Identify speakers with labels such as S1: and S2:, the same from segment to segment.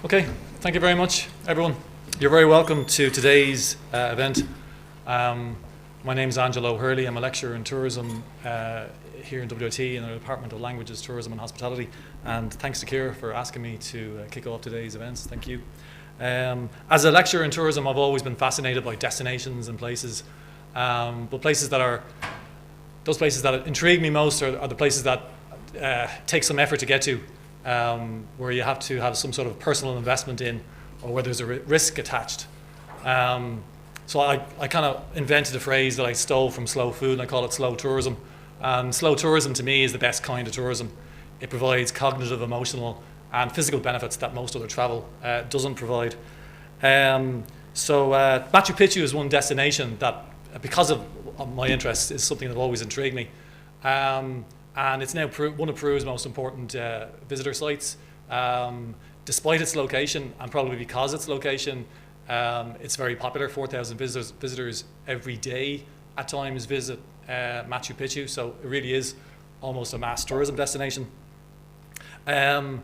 S1: Okay, thank you very much, everyone. You're very welcome to today's event. My name is Angelo Hurley. I'm a lecturer in tourism here in WIT in the Department of Languages, Tourism and Hospitality. And thanks to Ciara for asking me to kick off today's events. Thank you. As a lecturer in tourism, I've always been fascinated by destinations and places. But those places that intrigue me most are the places that take some effort to get to. Where you have to have some sort of personal investment in, or where there's a risk attached. So I kind of invented a phrase that I stole from slow food, and I call it slow tourism. And slow tourism to me is the best kind of tourism. It provides cognitive, emotional, and physical benefits that most other travel doesn't provide. Machu Picchu is one destination that, because of my interests, is something that always intrigued me. And it's now one of Peru's most important visitor sites. Despite its location, and probably because its location, it's very popular. 4,000 visitors every day at times visit Machu Picchu, so it really is almost a mass tourism destination. Because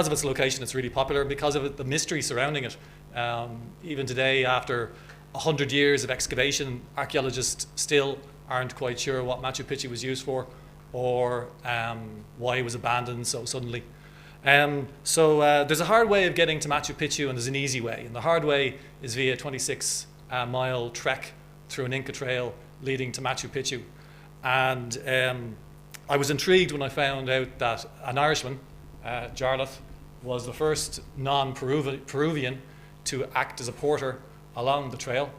S1: of its location, it's really popular. Because of the mystery surrounding it, even today, after 100 years of excavation, archaeologists still aren't quite sure what Machu Picchu was used for, or why it was abandoned so suddenly. There's a hard way of getting to Machu Picchu, and there's an easy way. And the hard way is via a 26-mile trek through an Inca trail leading to Machu Picchu. And I was intrigued when I found out that an Irishman, Jarlath, was the first non-Peruvian to act as a porter along the trail.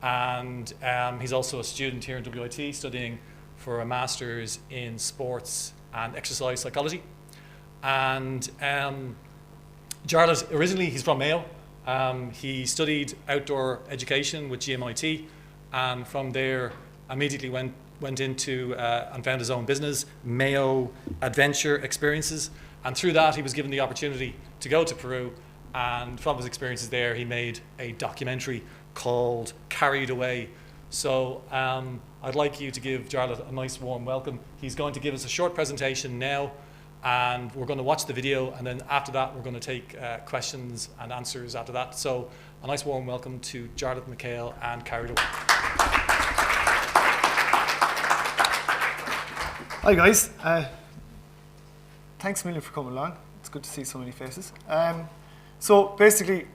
S1: And he's also a student here in WIT studying for a master's in sports and exercise psychology. And Jarlath, originally he's from Mayo. He studied outdoor education with GMIT, and from there immediately went into and found his own business, Mayo Adventure Experiences. And through that he was given the opportunity to go to Peru, and from his experiences there he made a documentary called Carried Away. So I'd like you to give Jarlath a nice warm welcome. He's going to give us a short presentation now, and we're going to watch the video, and then after that we're going to take questions and answers after that. So a nice warm welcome to Jarlath McHale and Carried Away.
S2: Hi guys, thanks a million for coming along. It's good to see so many faces. So basically,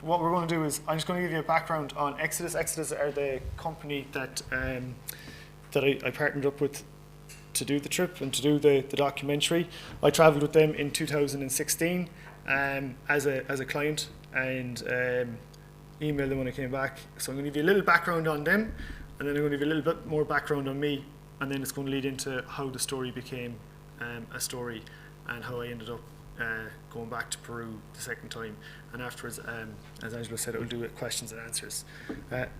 S2: what we're going to do is I'm just going to give you a background on Exodus. Exodus are the company that I partnered up with to do the trip and to do the documentary. I travelled with them in 2016 as a client, and emailed them when I came back. So I'm going to give you a little background on them, and then I'm going to give you a little bit more background on me, and then it's going to lead into how the story became a story, and how I ended up going back to Peru the second time, and afterwards, as Angelo said, I'll do questions and answers.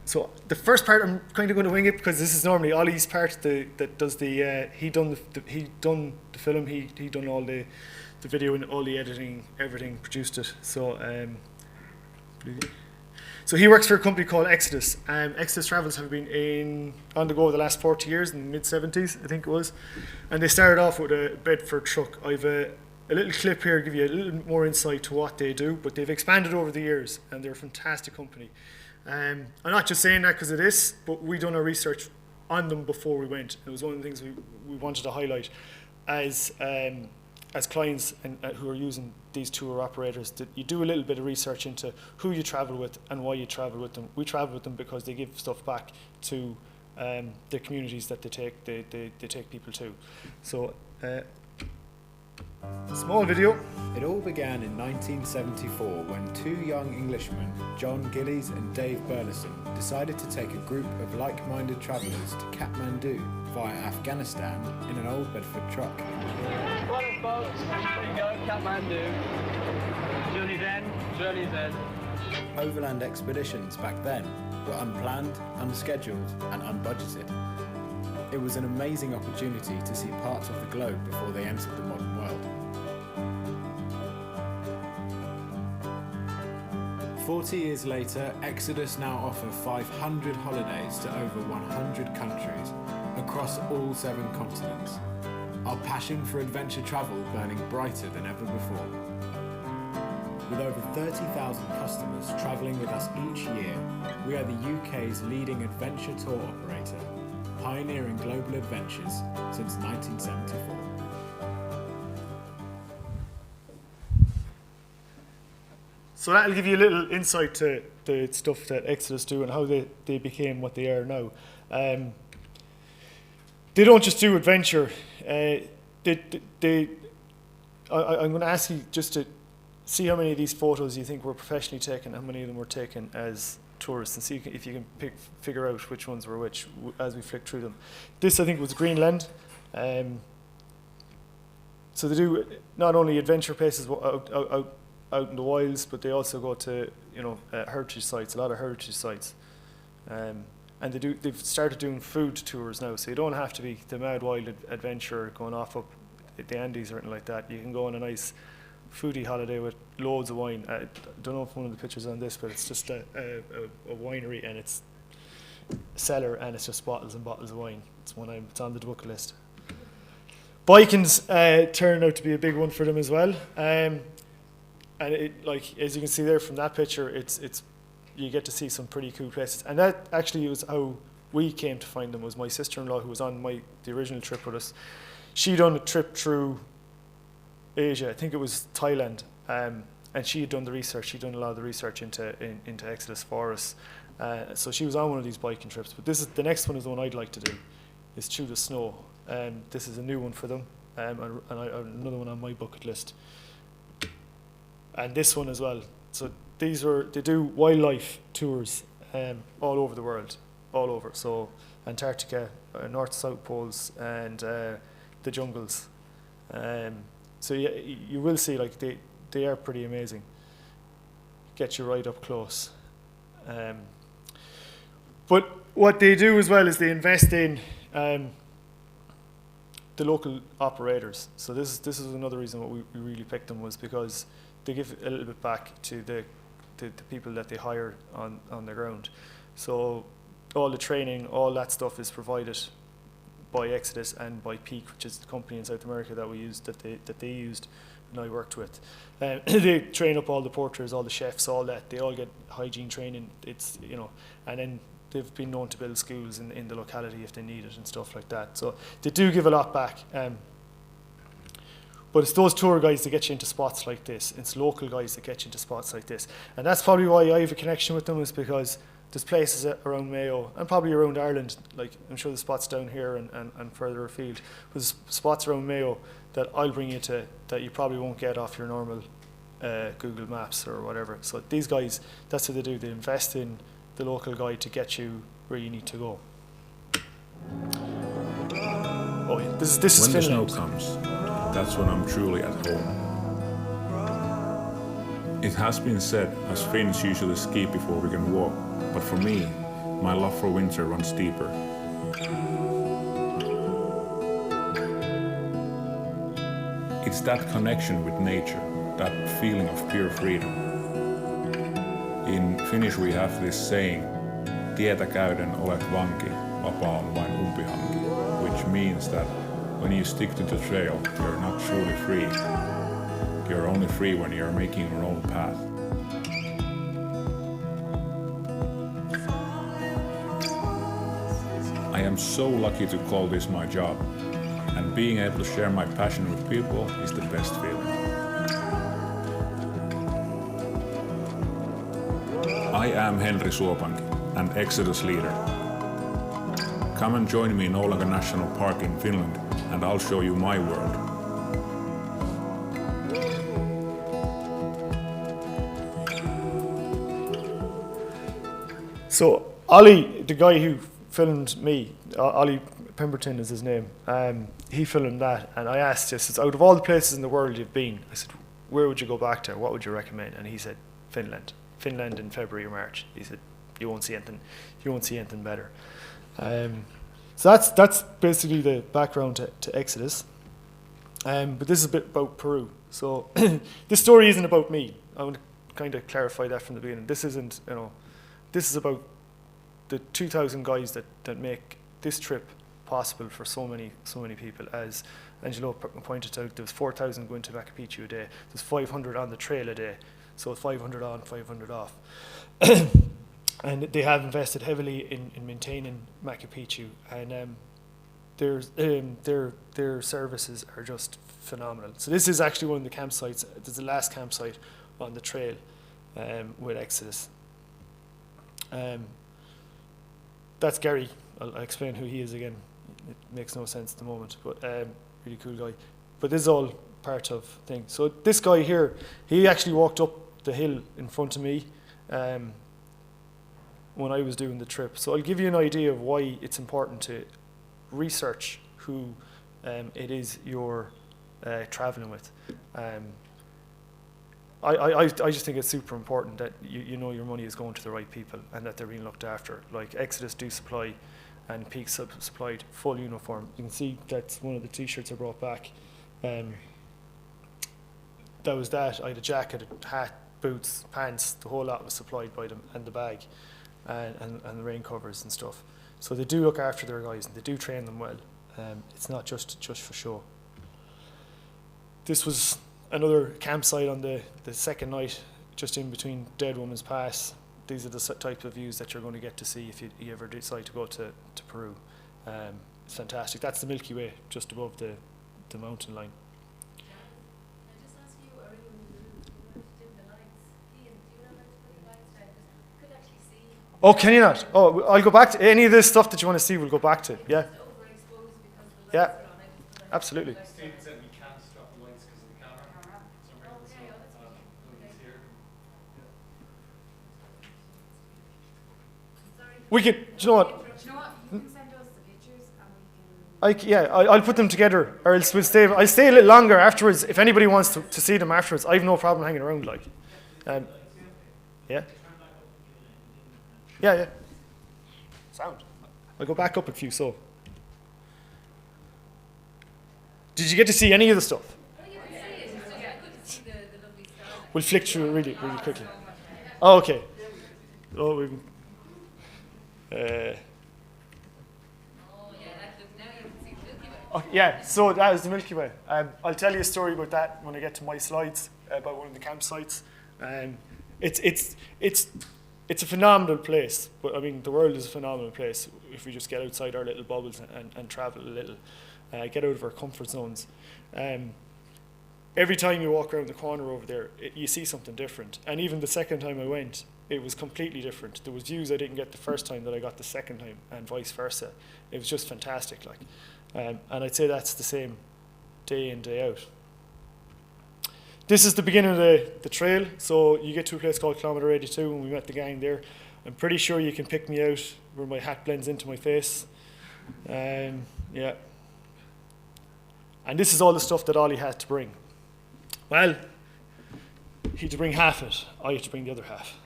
S2: So the first part I'm kind of going to wing it, because this is normally Ollie's part that does the he done the film, he done all the video and all the editing, everything, produced it. So he works for a company called Exodus. Exodus Travels have been on the go the last 40 years, in the mid-70s, I think it was, and they started off with a Bedford truck. I've a little clip here to give you a little more insight to what they do, but they've expanded over the years, and they're a fantastic company. I'm not just saying that because of this, but we done our research on them before we went. It was one of the things we wanted to highlight as clients and who are using these tour operators, that you do a little bit of research into who you travel with and why you travel with them. We travel with them because they give stuff back to the communities that they take people to. So. Small video.
S3: It all began in 1974 when two young Englishmen, John Gillies and Dave Burleson, decided to take a group of like-minded travellers to Kathmandu via Afghanistan in an old Bedford truck.
S4: Right, folks, there you go, Kathmandu. Journey's end, journey's end.
S3: Overland expeditions back then were unplanned, unscheduled and unbudgeted. It was an amazing opportunity to see parts of the globe before they entered the modern world. 40 years later, Exodus now offer 500 holidays to over 100 countries across all 7 continents. Our passion for adventure travel burning brighter than ever before. With over 30,000 customers travelling with us each year, we are the UK's leading adventure tour operator, pioneering global adventures since 1974.
S2: So that'll give you a little insight to the stuff that Exodus do and how they became what they are now. They don't just do adventure. I'm going to ask you just to see how many of these photos you think were professionally taken, how many of them were taken as tourists, and see if you can figure out which ones were which as we flick through them. This, I think, was Greenland. So they do not only adventure places out in the wilds, but they also go to heritage sites, a lot of heritage sites. And they've started doing food tours now, so you don't have to be the mad wild adventurer going off up the Andes or anything like that. You can go on a nice foodie holiday with loads of wine. I don't know if one of the pictures on this, but it's just a winery, and it's a cellar, and it's just bottles and bottles of wine. It's on the bucket list. Biking's turned out to be a big one for them as well. And it, like as you can see there from that picture, it's you get to see some pretty cool places. And that actually was how we came to find them. Was my sister-in-law, who was on the original trip with us. She done a trip through Asia. I think it was Thailand, and she had done the research. She'd done a lot of the research into Exodus for us. So she was on one of these biking trips. But the next one is the one I'd like to do. Is through the snow. This is a new one for them, and another one on my bucket list. And this one as well. So they do wildlife tours all over the world, all over. So Antarctica, North South Poles, and the jungles. So you will see, like, they are pretty amazing. Get you right up close. But what they do as well is they invest in the local operators. So this is another reason why we really picked them, was because they give a little bit back to the people that they hire on the ground. So all the training, all that stuff is provided by Exodus and by Peak, which is the company in South America that we used, that they used and I worked with. They train up all the porters, all the chefs, all that. They all get hygiene training. It's and then they've been known to build schools in the locality if they need it and stuff like that. So they do give a lot back. But it's those tour guides that get you into spots like this. It's local guys that get you into spots like this. And that's probably why I have a connection with them, is because there's places around Mayo and probably around Ireland, like I'm sure there's spots down here and further afield, but there's spots around Mayo that I'll bring you to that you probably won't get off your normal Google Maps or whatever. So these guys, that's what they do. They invest in the local guide to get you where you need to go. Oh yeah, this is
S5: when the
S2: Finland.
S5: snow comes, that's when I'm truly at home. It has been said us Finns usually ski before we can walk, but for me, my love for winter runs deeper. It's that connection with nature, that feeling of pure freedom. In Finnish we have this saying, tietä käyden olet vanki, vapaa on vain umpihanki, which means that when you stick to the trail, you're not truly free. You're only free when you're making your own path. I am so lucky to call this my job, and being able to share my passion with people is the best feeling. I am Henri Suopanki, an Exodus leader. Come and join me in Oulanka National Park in Finland, and I'll show you my world.
S2: So Ollie, the guy who filmed me, Ollie Pemberton is his name, he filmed that, and I asked this, out of all the places in the world you've been, I said, where would you go back to? What would you recommend? And he said, Finland in February or March. He said, you won't see anything better. So that's basically the background to Exodus. But this is a bit about Peru. So this story isn't about me. I want to kind of clarify that from the beginning. This isn't, this is about the 2,000 guys that make this trip possible for so many people. As Angelo pointed out, there was 4,000 going to Machu Picchu a day. There's 500 on the trail a day. So 500 on, 500 off. And they have invested heavily in maintaining Machu Picchu, and their services are just phenomenal. So this is actually one of the campsites. This is the last campsite on the trail with Exodus. That's Gary. I'll explain who he is again. It makes no sense at the moment, but really cool guy. But this is all part of thing. So this guy here, he actually walked up the hill in front of me when I was doing the trip. So I'll give you an idea of why it's important to research who it is you're traveling with. I just think it's super important that you know your money is going to the right people and that they're being looked after. Like Exodus do supply, and Peak supplied full uniform. You can see that's one of the t-shirts I brought back. That was that. I had a jacket, a hat, boots, pants, the whole lot was supplied by them, and the bag, and the rain covers and stuff. So they do look after their guys and they do train them well. It's not just for show. This was another campsite on the second night, just in between Dead Woman's Pass. These are the type of views that you're going to get to see if you ever decide to go to Peru. It's fantastic. That's the Milky Way, just above the mountain line. Oh, can you not? Oh, I'll go back to any of this stuff that you want to see. We'll go back to. Yeah. Yeah. Absolutely.
S1: Steve said we can't stop the lights because of the camera.
S2: We can. Do you know what?
S6: You can send us the pictures and we can.
S2: I'll put them together, or else we'll stay. I'll stay a little longer afterwards. If anybody wants to see them afterwards, I have no problem hanging around. Like, yeah. Yeah. Sound. I'll go back up a few. So, did you get to see any of the stuff? We'll flick through it really quickly. Oh, okay. Oh, we. Yeah, so that was the Milky Way. I'll tell you a story about that when I get to my slides about one of the campsites. It's a phenomenal place, but I mean the world is a phenomenal place if we just get outside our little bubbles and travel a little, get out of our comfort zones. Every time you walk around the corner over there, you see something different. And even the second time I went, it was completely different. There was views I didn't get the first time that I got the second time, and vice versa. It was just fantastic, like. And I'd say that's the same day in, day out. This is the beginning of the trail. So you get to a place called Kilometre 82, and we met the gang there. I'm pretty sure you can pick me out where my hat blends into my face. Yeah. And this is all the stuff that Ollie had to bring. Well, he had to bring half it. I had to bring the other half.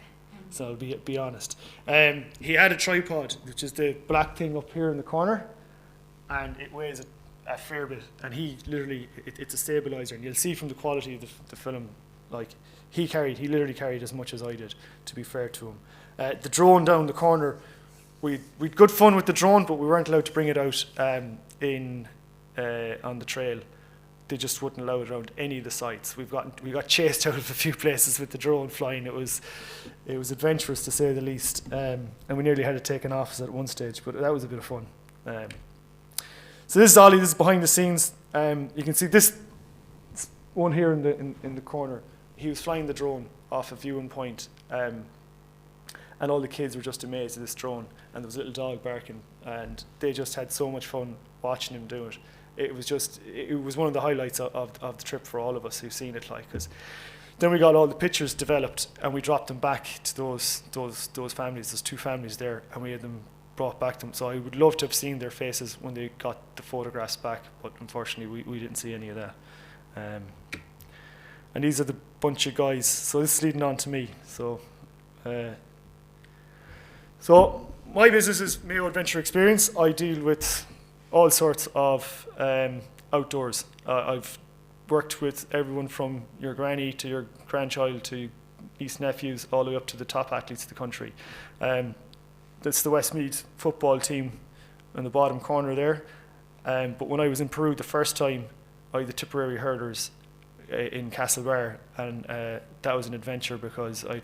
S2: So I'll be honest. He had a tripod, which is the black thing up here in the corner, and it weighs a fair bit. And he literally, it's a stabilizer, and you'll see from the quality of the film, like he literally carried as much as I did. To be fair to him, the drone down the corner, we'd good fun with the drone, but we weren't allowed to bring it out on the trail. They just wouldn't allow it around any of the sites. We got chased out of a few places with the drone flying. It was adventurous to say the least, and we nearly had it taken off us at one stage, but that was a bit of fun. So this is Ollie. This is behind the scenes. You can see this one here in the corner. He was flying the drone off a viewing point, and all the kids were just amazed at this drone. And there was a little dog barking, and they just had so much fun watching him do it. It was one of the highlights of the trip for all of us who've seen it. Like, because then we got all the pictures developed and we dropped them back to those families. There's two families there, and we had them brought back to them. So I would love to have seen their faces when they got the photographs back, but unfortunately we didn't see any of that. And these are the bunch of guys. So this is leading on to me. So my business is Mayo Adventure Experience. I deal with all sorts of outdoors. I've worked with everyone from your granny to your grandchild to niece nephews, all the way up to the top athletes of the country. That's the Westmeath football team in the bottom corner there. But when I was in Peru the first time, I had the Tipperary Hurlers in Castlebar, and that was an adventure because I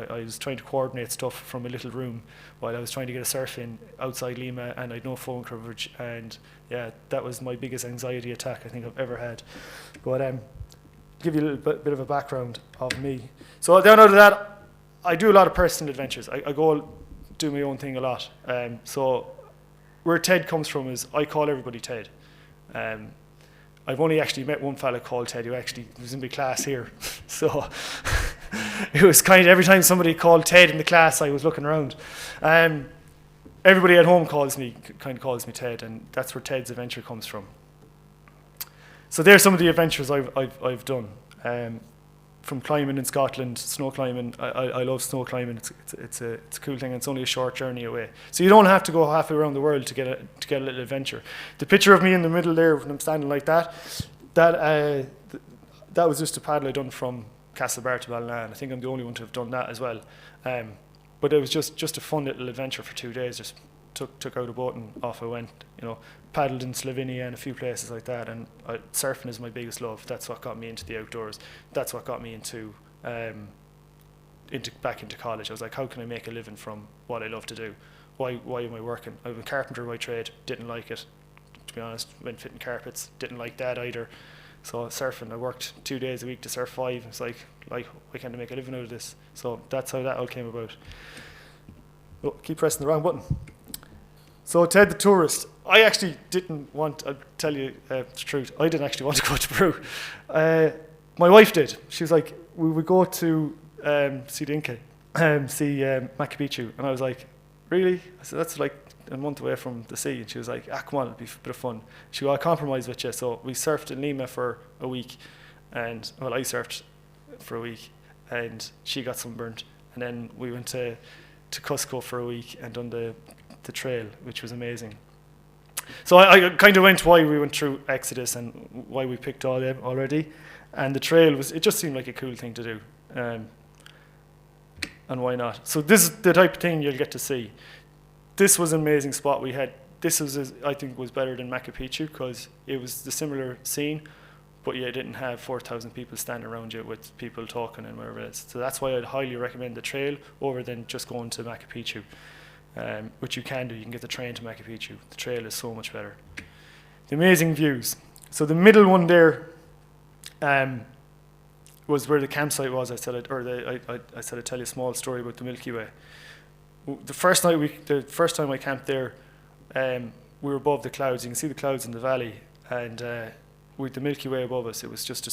S2: was trying to coordinate stuff from a little room while I was trying to get a surf in outside Lima, and I had no phone coverage, and yeah, that was my biggest anxiety attack I think I've ever had. But give you a little bit of a background of me. So then out of that, I do a lot of personal adventures. I go do my own thing a lot. So where Ted comes from is I call everybody Ted. I've only actually met one fella called Ted who actually was in my class here. So it was kind of every time somebody called Ted in the class, I was looking around. Everybody at home calls me Ted, and that's where Ted's adventure comes from. So there's some of the adventures I've done. From climbing in Scotland, snow climbing. I love snow climbing. It's a cool thing. And it's only a short journey away, so you don't have to go halfway around the world to get a little adventure. The picture of me in the middle there, when I'm standing like that was just a paddle I done from Castlebar to Ballinane. I think I'm the only one to have done that as well. But it was just a fun little adventure for 2 days. Just took out a boat and off I went. Paddled in Slovenia and a few places like that. And surfing is my biggest love. That's what got me into the outdoors. That's what got me into back into college. I was like, how can I make a living from what I love to do? Why am I working? I'm a carpenter by trade. Didn't like it, to be honest. Went fitting carpets. Didn't like that either. So surfing, I worked 2 days a week to surf 5. It's like why can't I make a living out of this? So that's how that all came about. Oh, keep pressing the wrong button. So Ted the tourist, I actually didn't want, I'll tell you the truth, I didn't actually want to go to Peru. My wife did. She was like, we would go to see the Inca, see Machu Picchu. And I was like, really? I said, that's like a month away from the sea. And she was like, come on, it'll be a bit of fun. She goes, I'll compromise with you. So we surfed in Lima for a week. I surfed for a week and she got sunburnt. And then we went to Cusco for a week and done the trail, which was amazing. So I kind of went why we went through Exodus and why we picked all them already. And the trail it just seemed like a cool thing to do. And why not? So this is the type of thing you'll get to see. This was an amazing spot we had. This I think was better than Machu Picchu because it was the similar scene, but you didn't have 4,000 people standing around you with people talking and whatever it is. So that's why I'd highly recommend the trail over than just going to Machu Picchu. Which you can do. You can get the train to Machu Picchu. The trail is so much better. The amazing views. So the middle one there was where the campsite was. I said I'd tell you a small story about the Milky Way. The first time I camped there, we were above the clouds. You can see the clouds in the valley, and with the Milky Way above us, it was just a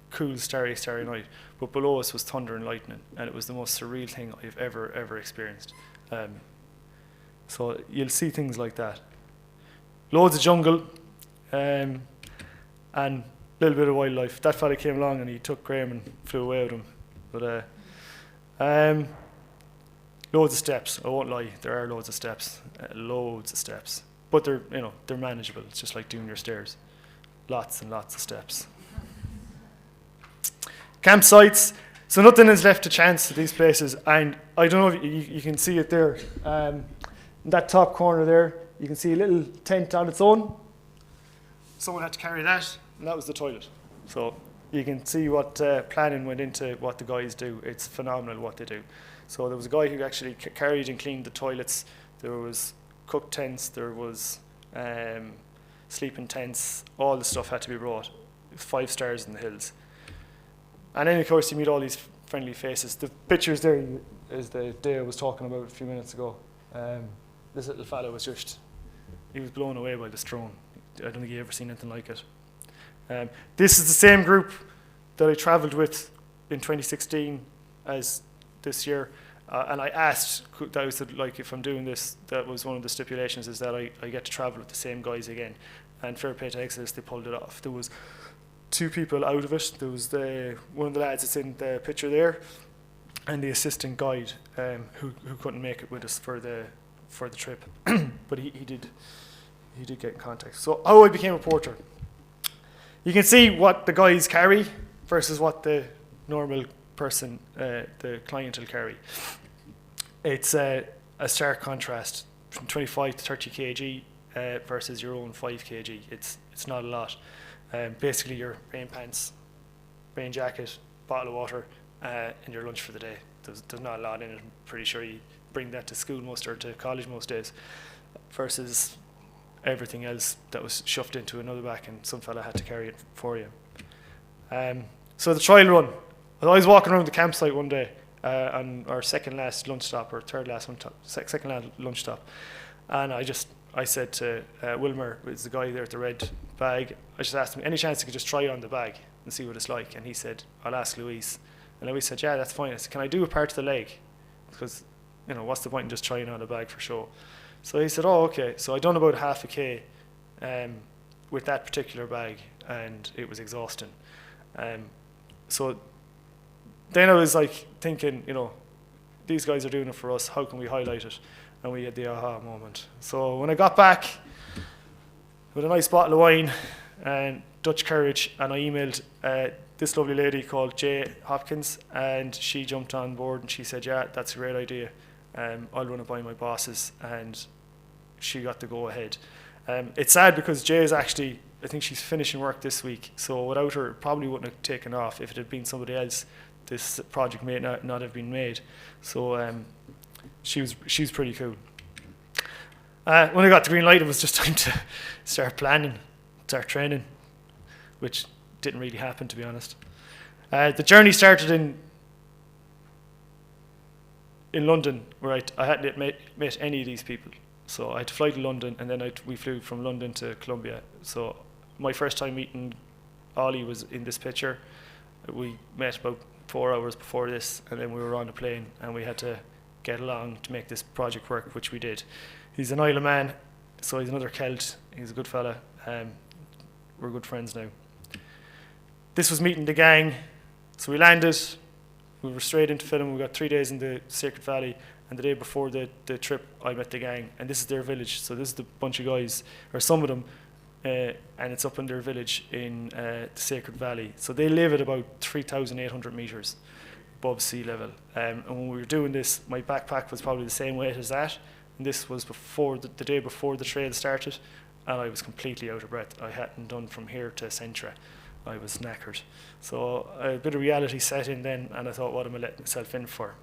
S2: cool starry night. But below us was thunder and lightning, and it was the most surreal thing I've ever experienced. So you'll see things like that. Loads of jungle, and a little bit of wildlife. That fella came along and he took Graham and flew away with him. But loads of steps. I won't lie, there are loads of steps. But they're manageable. It's just like doing your stairs. Lots and lots of steps. Campsites. So nothing is left to chance at these places, and I don't know if you can see it there. In that top corner there, you can see a little tent on its own. Someone had to carry that, and that was the toilet. So you can see what planning went into what the guys do. It's phenomenal what they do. So there was a guy who actually carried and cleaned the toilets. There was cook tents, there was sleeping tents, all the stuff had to be brought. 5 stars in the hills. And then, of course, you meet all these friendly faces. The pictures there is the day I was talking about a few minutes ago. This little fellow he was blown away by this drone. I don't think he ever seen anything like it. This is the same group that I travelled with in 2016 as this year. And I asked, that was like, if I'm doing this, that was one of the stipulations, is that I get to travel with the same guys again. And fair play to Exodus, they pulled it off. There was 2 people out of it. There was one of the lads that's in the picture there, and the assistant guide who couldn't make it with us for the trip, but he did get in contact. So how I became a porter. You can see what the guys carry versus what the normal person, the client will carry. It's a stark contrast from 25 to 30 kg versus your own 5 kg. It's not a lot. Basically your rain pants, rain jacket, bottle of water, and your lunch for the day. There's not a lot in it. I'm pretty sure you bring that to school most or to college most days, versus everything else that was shoved into another bag and some fella had to carry it for you. So the trial run. I was walking around the campsite one day on our second last lunch stop, or third last lunch stop, second last lunch stop, and I said to Wilmer, who's the guy there at the red bag, I just asked him, any chance you could just try on the bag and see what it's like? And he said, I'll ask Louise. And Louise said, yeah, that's fine. I said, can I do a part of the leg? Because, what's the point in just trying on the bag for show? So he said, oh, okay. So I done about half a K with that particular bag, and it was exhausting. So then I was like thinking, these guys are doing it for us, how can we highlight it? And we had the aha moment. So when I got back with a nice bottle of wine and Dutch courage, and I emailed this lovely lady called Jay Hopkins, and she jumped on board and she said, yeah, that's a great idea. I'll run it by my bosses, and she got the go ahead. It's sad because Jay is actually, I think she's finishing work this week, so without her, it probably wouldn't have taken off. If it had been somebody else, this project may not have been made. So she was pretty cool. When I got the green light, it was just time to start planning, start training, which didn't really happen, to be honest. The journey started in London, where I hadn't met any of these people. So I had to fly to London, and then we flew from London to Colombia. So my first time meeting Ollie was in this picture. We met about 4 hours before this, and then we were on a plane, and we had to get along to make this project work, which we did. He's an Isle of Man, so he's another Celt. He's a good fella. We're good friends now. This was meeting the gang. So we landed. We were straight into film. We got 3 days in the Sacred Valley, and the day before the trip, I met the gang. And this is their village. So this is the bunch of guys, or some of them, and it's up in their village in the Sacred Valley. So they live at about 3,800 meters above sea level. And when we were doing this, my backpack was probably the same weight as that. And this was before the day before the trail started, and I was completely out of breath. I hadn't done from here to Centra. I was knackered. So a bit of reality set in then, and I thought, what am I letting myself in for?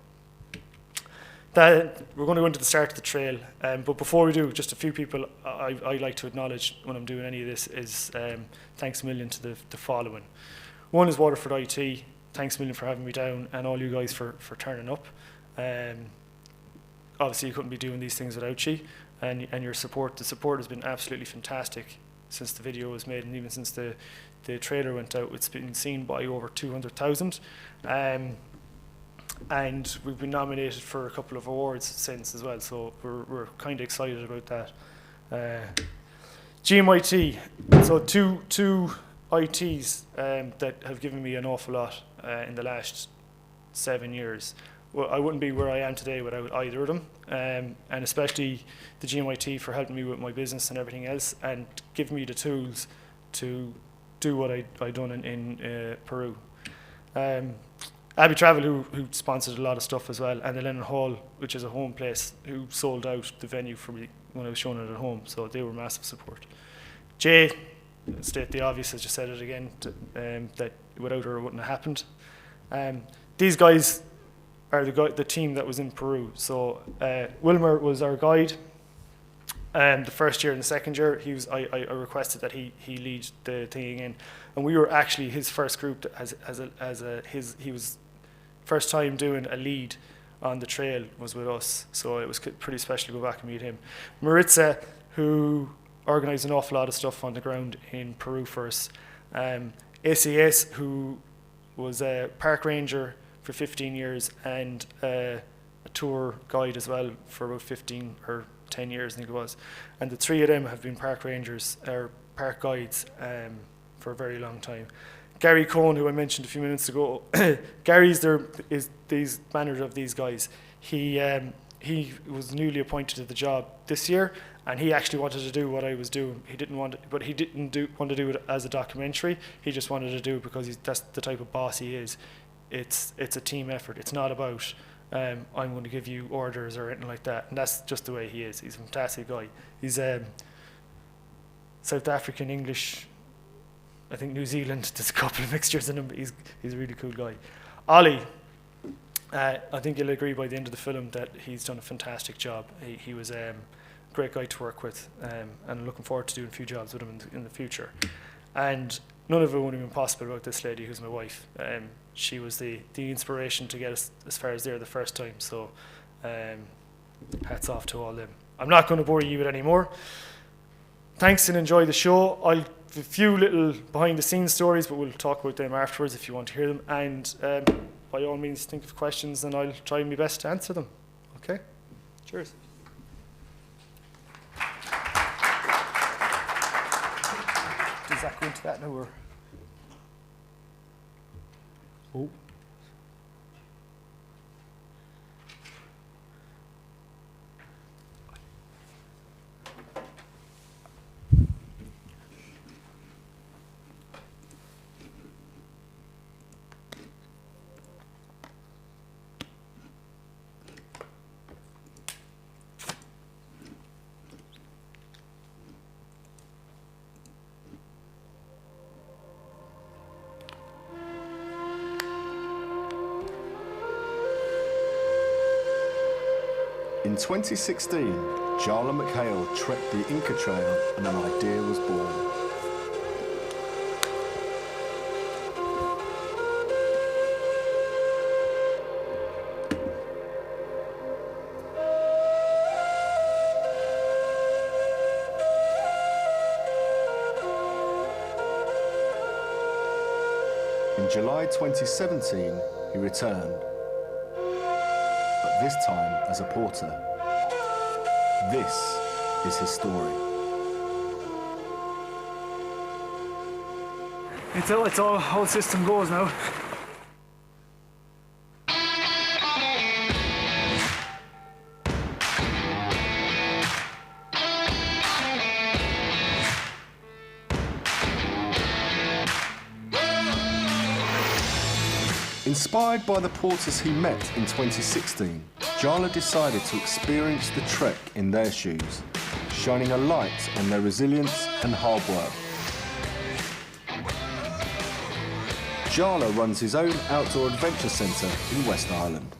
S2: We're going to go into the start of the trail, but before we do, just a few people I like to acknowledge when I'm doing any of this is thanks a million to the following. One is Waterford IT. Thanks a million for having me down, and all you guys for turning up. Obviously, you couldn't be doing these things without you, and your support. The support has been absolutely fantastic since the video was made, and even since the trailer went out. It's been seen by over 200,000. And we've been nominated for a couple of awards since as well, so we're kind of excited about that. GMIT, so two ITs that have given me an awful lot in the last 7 years. Well, I wouldn't be where I am today without either of them, and especially the GMIT for helping me with my business and everything else, and giving me the tools to do what I done in Peru. Abbey Travel, who sponsored a lot of stuff as well, and the Lennon Hall, which is a home place, who sold out the venue for me when I was showing it at home, so they were massive support. Jay, state the obvious, I just said it again, that without her it wouldn't have happened. These guys are the team that was in Peru. So Wilmer was our guide. The first year and the second year, I requested that he lead the thing in, and we were actually his first group he was first time doing a lead on the trail was with us. So it was pretty special to go back and meet him. Maritza, who organised an awful lot of stuff on the ground in Peru for us. ACS, who was a park ranger for 15 years and a tour guide as well for about 15 or 10 years, I think it was. And the three of them have been park rangers or park guides for a very long time. Gary Cohn, who I mentioned a few minutes ago, Gary's the manager of these guys. He was newly appointed to the job this year, and he actually wanted to do what I was doing. He didn't want to do it as a documentary. He just wanted to do it because that's the type of boss he is. It's a team effort. It's not about I'm going to give you orders or anything like that. And that's just the way he is. He's a fantastic guy. He's South African English I think New Zealand. There's a couple of mixtures in him, but he's a really cool guy. Ollie, I think you'll agree by the end of the film that he's done a fantastic job. He was a great guy to work with, and I'm looking forward to doing a few jobs with him in the future. And none of it would have been possible without this lady who's my wife. She was the inspiration to get us as far as there the first time, so hats off to all them. I'm not going to bore you with any more. Thanks and enjoy the show. I'll have a few little behind the scenes stories, but we'll talk about them afterwards if you want to hear them. And by all means, think of questions and I'll try my best to answer them. Okay? Cheers. Does that go into that now or? Oh.
S7: In 2016, Jarlath McHale trekked the Inca Trail and an idea was born. In July 2017, he returned. This time as a porter. This is his story.
S2: It's all whole system goes now.
S7: Inspired by the porters he met in 2016, Jarlath decided to experience the trek in their shoes, shining a light on their resilience and hard work. Jarlath runs his own outdoor adventure centre in West Island,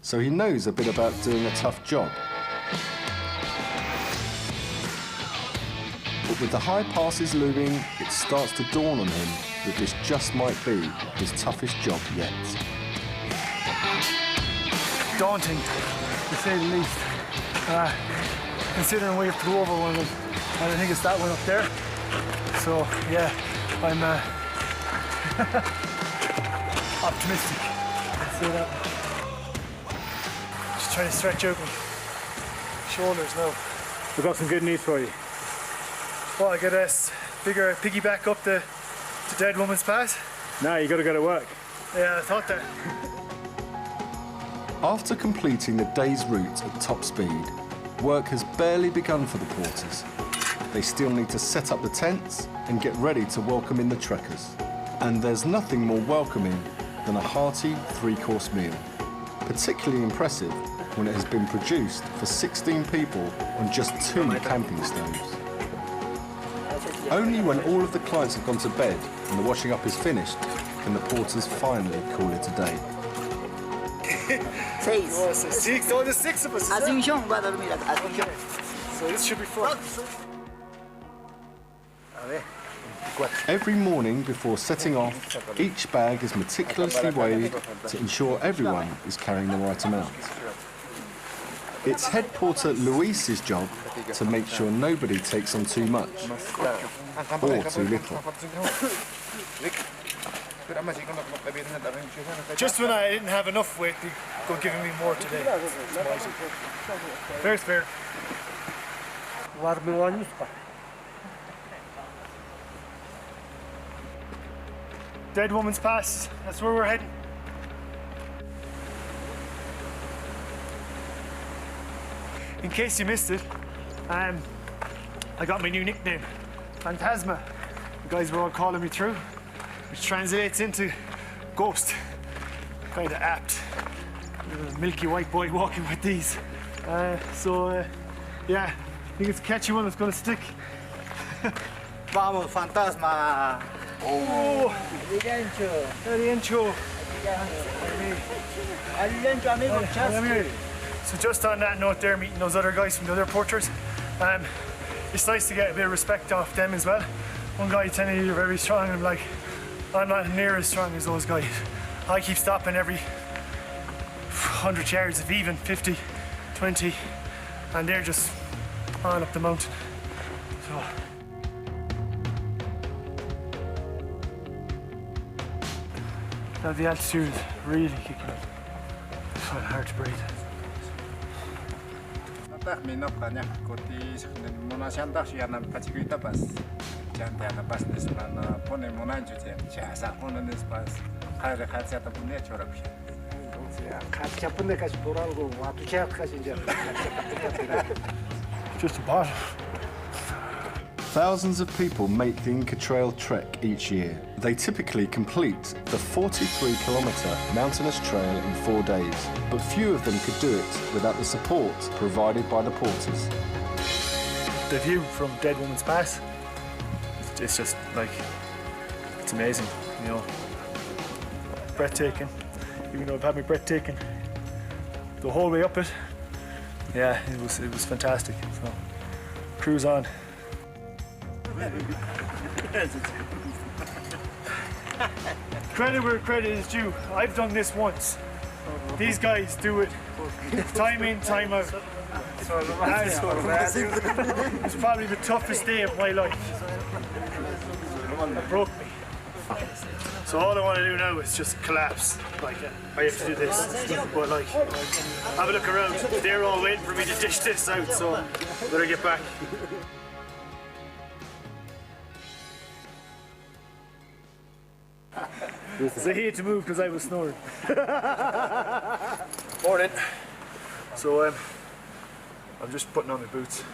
S7: so he knows a bit about doing a tough job. But with the high passes looming, it starts to dawn on him that this just might be his toughest job yet.
S2: Daunting, to say the least. Considering we have to go over one of them, and I think it's that one up there. So yeah, I'm optimistic. Let's say that. Just trying to stretch out my shoulders now.
S8: We've got some good news for you.
S2: Well, I got a bigger piggyback up the Dead Woman's Pass.
S8: Now you got to go to work.
S2: Yeah, I thought that.
S7: After completing the day's route at top speed, work has barely begun for the porters. They still need to set up the tents and get ready to welcome in the trekkers. And there's nothing more welcoming than a hearty three-course meal. Particularly impressive when it has been produced for 16 people on just 2 camping stoves. Only when all of the clients have gone to bed and the washing up is finished can the porters finally call it a day.
S2: Six. Oh, there's 6 of us.
S9: Atención, va a dormir. Atención.
S2: So this should be fun.
S7: Every morning before setting off, each bag is meticulously weighed to ensure everyone is carrying the right amount. It's head porter Luis's job to make sure nobody takes on too much or too little.
S2: Just when I didn't have enough weight, they go giving me more today. Fair's fair. Dead Woman's Pass, that's where we're heading. In case you missed it, I got my new nickname, Phantasma. The guys were all calling me through, which translates into ghost. Kind of apt. A milky white boy walking with these. Yeah, I think it's a catchy one that's going to stick.
S9: Vamos, fantasma.
S2: Oh, so just on that note there, meeting those other guys from the other porters, it's nice to get a bit of respect off them as well. One guy telling you you're very strong, and I'm like, I'm not near as strong as those guys. I keep stopping every 100 yards, if even 50, 20, and they're just on up the mountain. So. Now the altitude is really kicking up. It's quite hard to breathe. Just a bottom.
S7: Thousands of people make the Inca Trail trek each year. They typically complete the 43-kilometre mountainous trail in 4 days, but few of them could do it without the support provided by the porters.
S2: The view from Dead Woman's Pass, it's just like, it's amazing, you know, breathtaking. Even though I've had my breath taken the whole way up it, yeah, it was fantastic. So, cruise on. Credit where credit is due. I've done this once. These guys do it time in, time out. It's probably the toughest day of my life. It broke me. So all I want to do now is just collapse. Like, I have to do this. But like, have a look around. They're all waiting for me to dish this out, so better get back. So he had to move because I was snoring. Morning. So I'm just putting on my boots.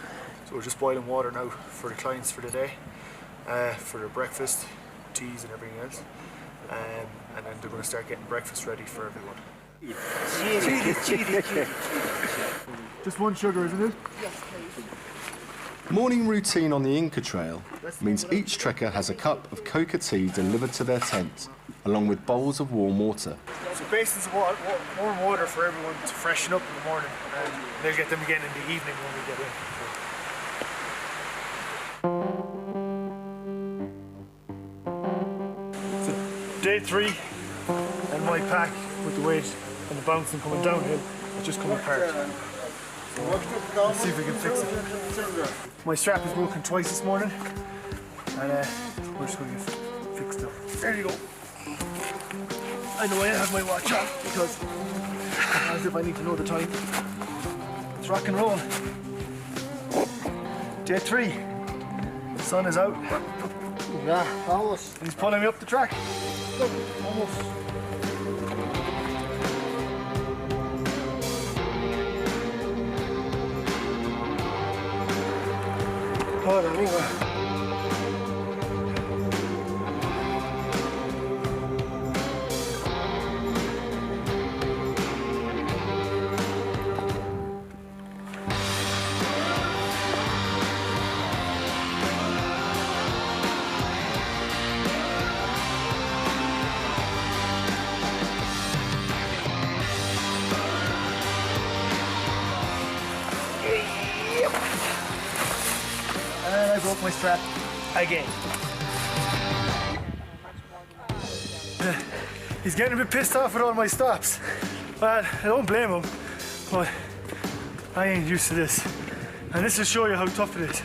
S2: So we're just boiling water now for the clients for the day, for their breakfast, teas and everything else. And then they're going to start getting breakfast ready for everyone. Just one sugar, isn't it?
S6: Yes, please.
S7: Morning routine on the Inca Trail means each trekker has a cup of coca tea delivered to their tent, along with bowls of warm water.
S2: So basins of warm water for everyone to freshen up in the morning, and they'll get them again in the evening when we get in. So day 3, and my pack with the weight and the bouncing coming downhill has just come apart. Let's see if we can fix it. My strap is broken twice this morning, and we're just going to get fixed up. There you go. I know I have my watch on because as if I need to know the time. Let's rock and roll. Day 3. The sun is out.
S9: Yeah, almost.
S2: He's pulling me up the track.
S9: Almost.
S2: Joder, amigo. And I broke my strap again. He's getting a bit pissed off with all my stops. Well, I don't blame him, but I ain't used to this. And this will show you how tough it is.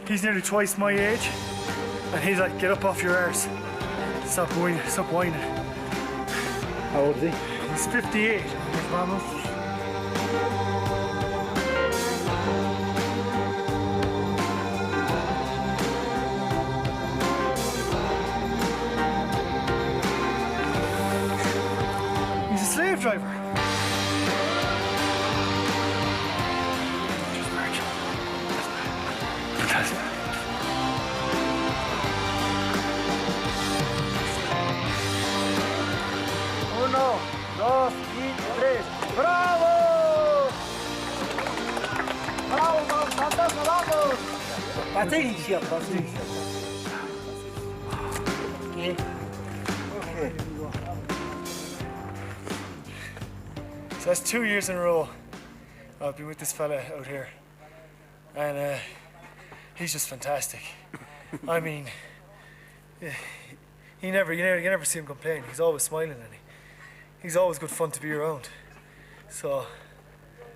S2: He's nearly twice my age, and he's like, get up off your arse. Stop whining, stop whining.
S8: How old is he?
S2: He's 58. Vamos. Slave driver. Just march. Fantastic. 1, 2 y 3. ¡Bravo! ¡Bravo, fantasma, vamos!
S9: Paciencia, paciencia.
S2: So that's 2 years in a row I've been with this fella out here, and he's just fantastic. I mean, you never see him complain. He's always smiling, and he's always good fun to be around. So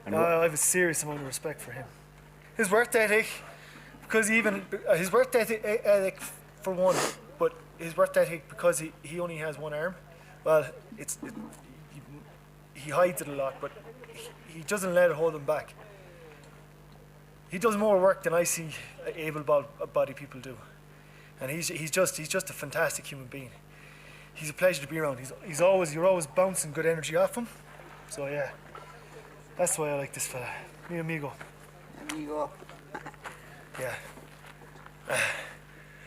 S2: I have a serious amount of respect for him. His work ethic, because his work ethic for one, but his work ethic because he only has one arm. Well, he hides it a lot, but he doesn't let it hold him back. He does more work than I see able-bodied people do, and he's just a fantastic human being. He's a pleasure to be around. You're always bouncing good energy off him. So yeah, that's why I like this fella, mi amigo.
S9: Amigo.
S2: Yeah.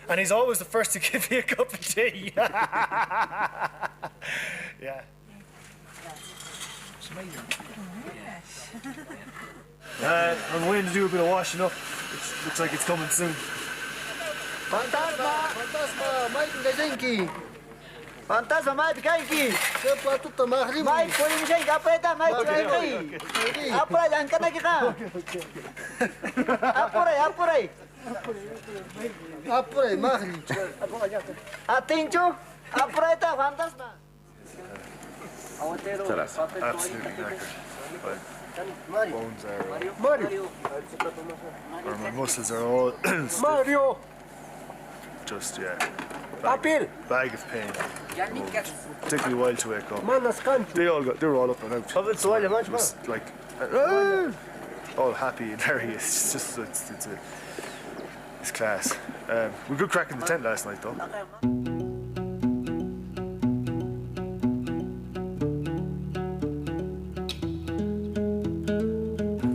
S2: And he's always the first to give me a cup of tea. Yeah. I'm waiting to do a bit of washing up. It looks like it's coming soon.
S9: Fantasma, mai dzięki. Fantasma, mai dzięki. Ce plătută mahrim. Mai punim dzięki, apeta, mai dzięki. Apura, janka na kita. Apura. Apura, mahrim. Atinchu, apura eta fantasma.
S2: Absolutely knackered. My bones are,
S9: Mario.
S2: or my muscles are all stiff.
S9: Mario.
S2: Just, yeah.
S9: Apil.
S2: Bag of pain. Particularly wild to wake up.
S9: Manas cantu.
S2: They were all up and out.
S9: It
S2: Just like all happy and merry. It's just it's class. We good crack in the tent last night though.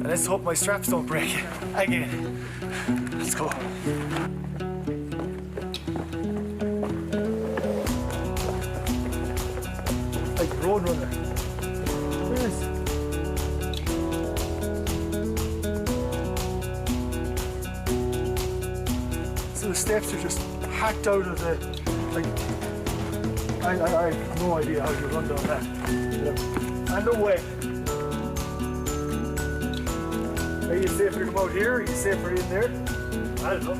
S2: And let's hope my straps don't break again. Let's go. Like Roadrunner. Yes. So the steps are just hacked out of the, like, I have no idea how you run down that. And no way. Are you safer to come out here? Are you safer in there? I don't know.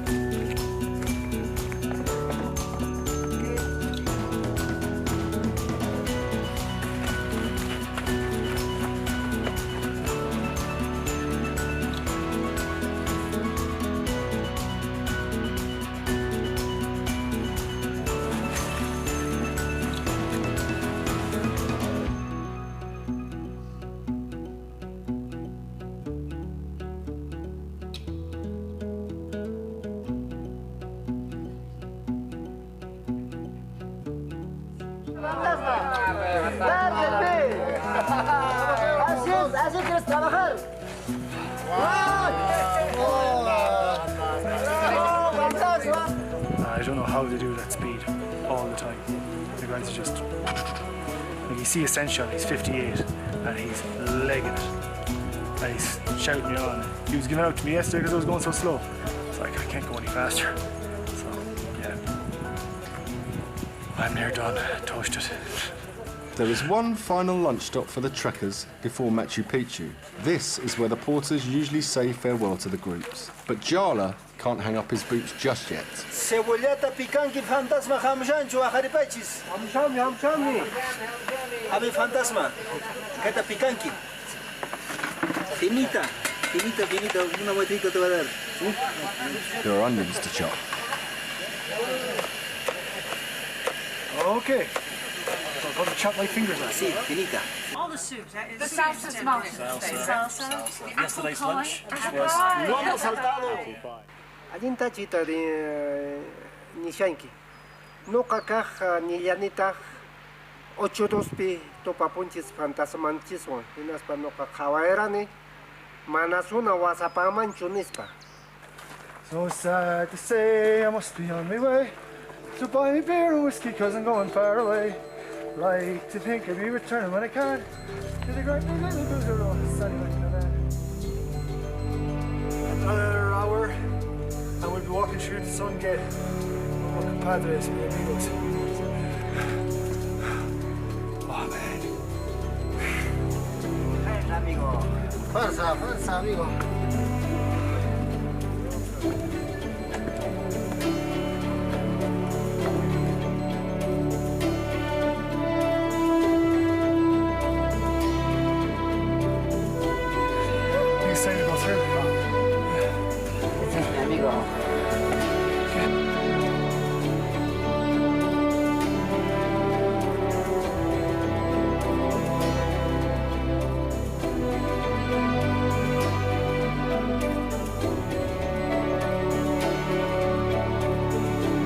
S9: Así quieres trabajar.
S2: I don't know how they do that speed all the time. The guys are just, like, you see Ascension, he's 58 and he's legging it and he's shouting you on. He was giving out to me yesterday because I was going so slow. It's like, I can't go any faster. So yeah, I'm near done, toasted.
S7: There is one final lunch stop for the trekkers before Machu Picchu. This is where the porters usually say farewell to the groups. But Jarlath can't hang up his boots just yet.
S9: Cebolleta picante fantasma hamjanchu ajaripachis. Hamjami. Ave fantasma. Cata picanqui. Finita, una vueltita te va a dar.
S7: There are onions to chop.
S2: Okay. So I've got to chop my fingers off.
S9: Sí, finita.
S6: All the soups. The salsa's most. Salsa. Yesterday's lunch.
S9: Lomo saltado. Один тачита нищанки. Ну каках нилянитах. Очудоспи то папунчис фантасмантисо. И нас по ну как хаваерани. Манасуна васапаман чунисpa.
S2: So sad to say I must be on my way. So buy me beer and whiskey cause I'm going far away. Like to think I'll be returning when I can. To the great boozer road, sunny like another hour and we'll be walking through the sun gate. Walking padres with amigos. Oh man.
S9: la fuerza, amigo.
S2: You say to go through.
S9: Amigo.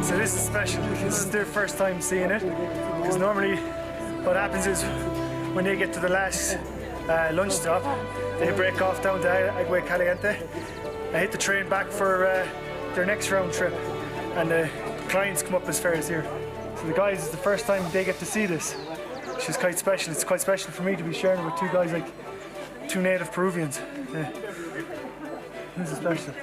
S2: So this is special. This is their first time seeing it. Because normally what happens is when they get to the last lunch stop, they break off down to Agua Caliente and hit the train back for their next round trip. And the clients come up as far as here. So the guys, it's the first time they get to see this, which is quite special. It's quite special for me to be sharing it with two guys like two native Peruvians. Yeah. This is special.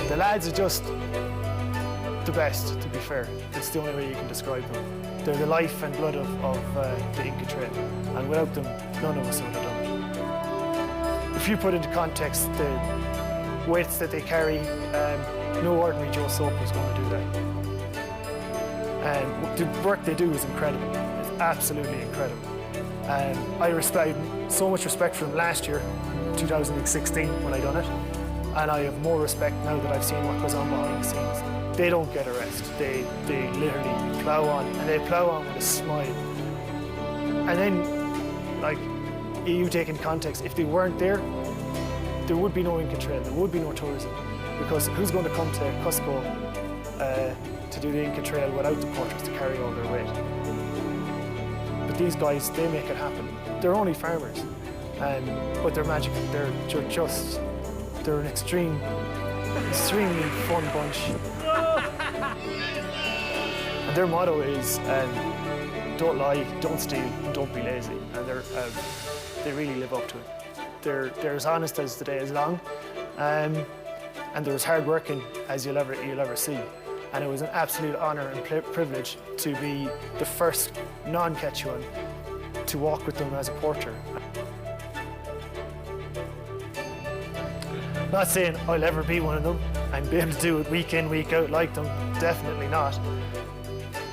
S2: The lads are just the best, to be fair. It's the only way you can describe them. They're the life and blood of the Inca Trail, and without them, none of us would have done it. If you put into context the weights that they carry, no ordinary Joe Soap is going to do that. And the work they do is incredible. It's absolutely incredible. I respect so much respect for them last year, 2016, when I done it. And I have more respect now that I've seen what goes on behind the scenes. They don't get a rest. They literally plough on, and they plough on with a smile. And then, like, you take in context, if they weren't there, there would be no Inca Trail, there would be no tourism. Because who's going to come to Cusco to do the Inca Trail without the porters to carry all their weight? But these guys, they make it happen. They're only farmers, but they're magical. They're an extremely fun bunch. And their motto is, don't lie, don't steal, don't be lazy. And they really live up to it. They're as honest as the day is long, and they're as hardworking as you'll ever see. And it was an absolute honour and privilege to be the first non-Quechuan to walk with them as a porter. Not saying I'll ever be one of them and be able to do it week in, week out like them. Definitely not.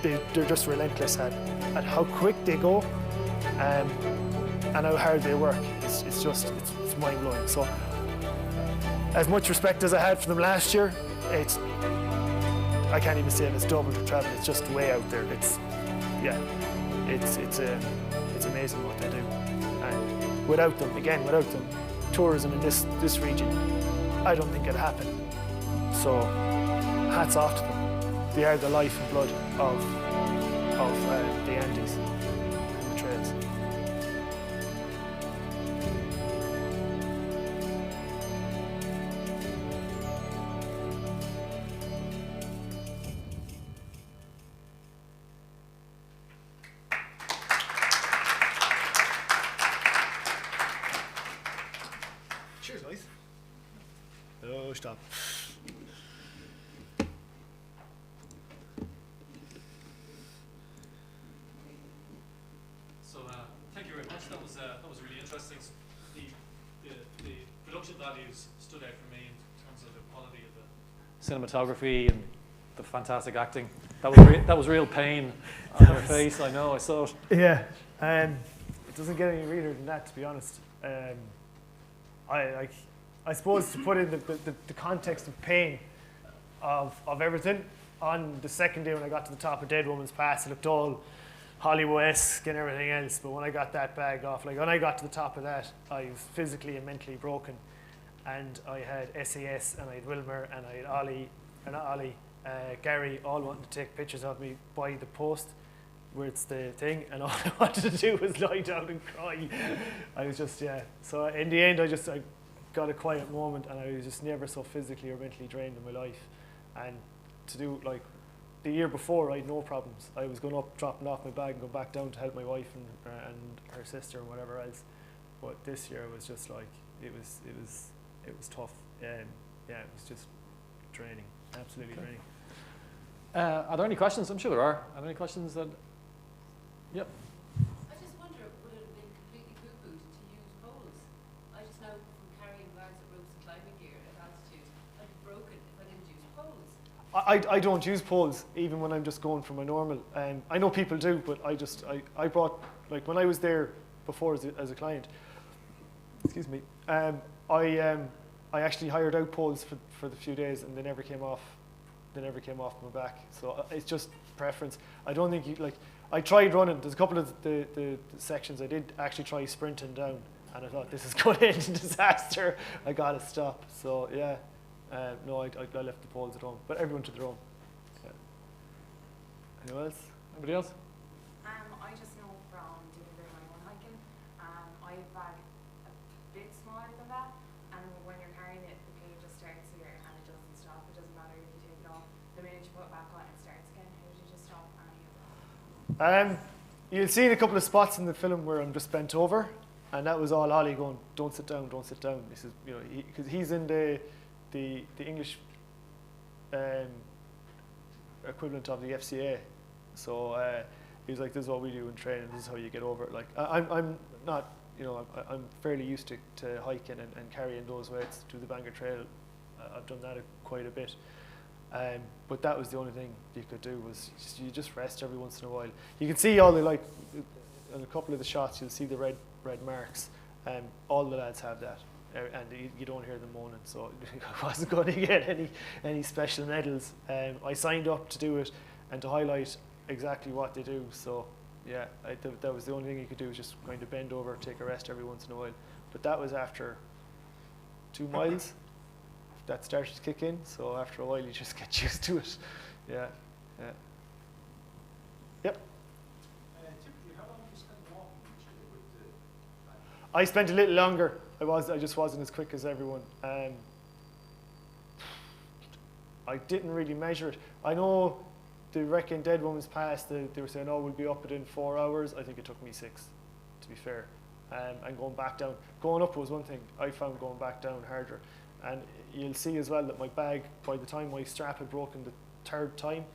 S2: They're just relentless at how quick they go and how hard they work. It's mind blowing. So, as much respect as I had for them last year, I can't even say it's double the travel. It's just way out there. It's amazing what they do. And without them, tourism in this region, I don't think it'd happen. So, hats off to them. They are the life and blood of the Andes and the trails. Cheers, guys. Oh, stop.
S1: So thank you very much. That was really interesting. The production values stood out for me in terms of the quality of the cinematography and the fantastic acting. That was real pain on their face. I know. I saw it.
S2: Yeah. It doesn't get any realer than that, to be honest. I suppose to put in the context of pain of everything, on the second day when I got to the top of Dead Woman's Pass, it looked all Hollywood-esque and everything else, but when I got that bag off, like when I got to the top of that, I was physically and mentally broken. And I had SAS, and I had Wilmer, and I had Ollie, or not Ollie, Gary, all wanting to take pictures of me by the post, where it's the thing, and all I wanted to do was lie down and cry. I was just, yeah. So in the end, I got a quiet moment, and I was just never so physically or mentally drained in my life. And to do, like, the year before, I had no problems. I was going up, dropping off my bag and going back down to help my wife and her sister and whatever else. But this year was just like, it was tough. Yeah, it was just draining, absolutely draining.
S1: Are there any questions? I'm sure there are. Are there any questions that? Yep.
S6: I just wonder, would it have been completely cuckoo to use poles? I just know from carrying bags of ropes and climbing gear at altitude, I'd be broken if I didn't use poles.
S2: I don't use poles even when I'm just going for my normal. I know people do, but I brought, like when I was there before as a client. Excuse me. I actually hired out poles for the few days, and they never came off. They never came off my back. So it's just preference. I don't think you like. I tried running. There's a couple of the sections I did actually try sprinting down, and I thought this is going to end in disaster. I got to stop. So yeah, no, I left the poles at home, but everyone to their own. Yeah. Anyone else?
S1: Anybody else?
S10: I just know from doing a bit of my own hiking, I have a bag a bit smaller than that, and when you're carrying it, the pain just starts here and it doesn't stop. It doesn't matter if you take it off. The minute you put it back on, it starts again. How did you just stop any of that?
S2: You'll see in a couple of spots in the film where I'm just bent over, and that was all Ollie going, "Don't sit down, don't sit down." This is, you know, because he's in the English equivalent of the FCA, so he was like, "This is what we do in training. This is how you get over it." Like I'm not, you know, I'm fairly used to hiking and carrying those weights through the Bangor Trail. I've done that quite a bit. But that was the only thing you could do, was you just rest every once in a while. You can see all the, like, in a couple of the shots, you'll see the red marks. All the lads have that, and you don't hear them moaning. So I wasn't going to get any special medals. I signed up to do it and to highlight exactly what they do. So yeah, that was the only thing you could do, was just kind of bend over, take a rest every once in a while. But that was after 2 miles. That started to kick in, so after a while you just get used to it. Yeah. Yep.
S8: Typically, how long do you spend walking usually with the?
S2: I spent a little longer. I just wasn't as quick as everyone. I didn't really measure it. I know they reckon Dead Woman's Pass, they were saying, "Oh, we'll be up within 4 hours." I think it took me 6, to be fair. And going back down, going up was one thing. I found going back down harder. And you'll see as well that my bag, by the time my strap had broken the 3rd time,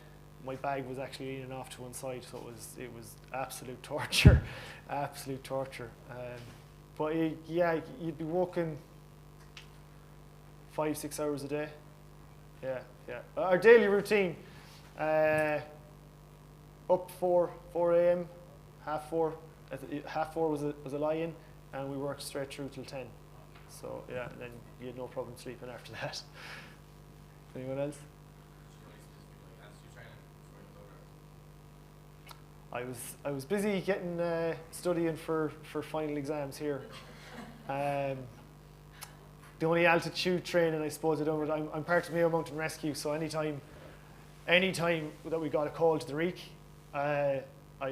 S2: my bag was actually leaning off to one side, so it was absolute torture, absolute torture. But yeah, you'd be walking 5-6 hours a day. Yeah. Our daily routine, up 4 a.m, 4:30. 4:30 was a lie-in, and we worked straight through till 10. So yeah, and then you had no problem sleeping after that. Anyone else? I was busy getting studying for final exams here. The only altitude training I suppose I don't. I'm part of Mayo Mountain Rescue, so anytime that we got a call to the Reek, I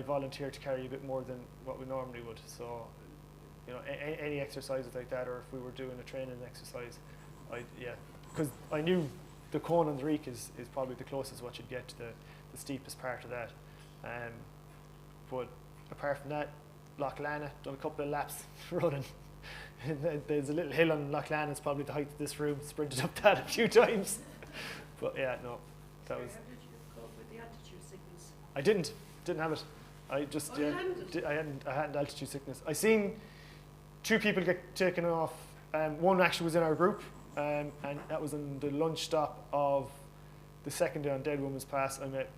S2: volunteered to carry a bit more than what we normally would. So, you know, any exercises like that, or if we were doing a training exercise, because I knew the cone on the Reek is probably the closest what you'd get to the steepest part of that. But apart from that, Loch Lana, done a couple of laps running. And there's a little hill on Loch Lana, it's probably the height of this room, sprinted up that a few times. But yeah, no, that was.
S6: How did you cope with the altitude sickness?
S2: I didn't have it. I just
S6: you hadn't?
S2: I hadn't altitude sickness. I seen 2 people get taken off. One actually was in our group, and that was in the lunch stop of the second day on Dead Woman's Pass. I met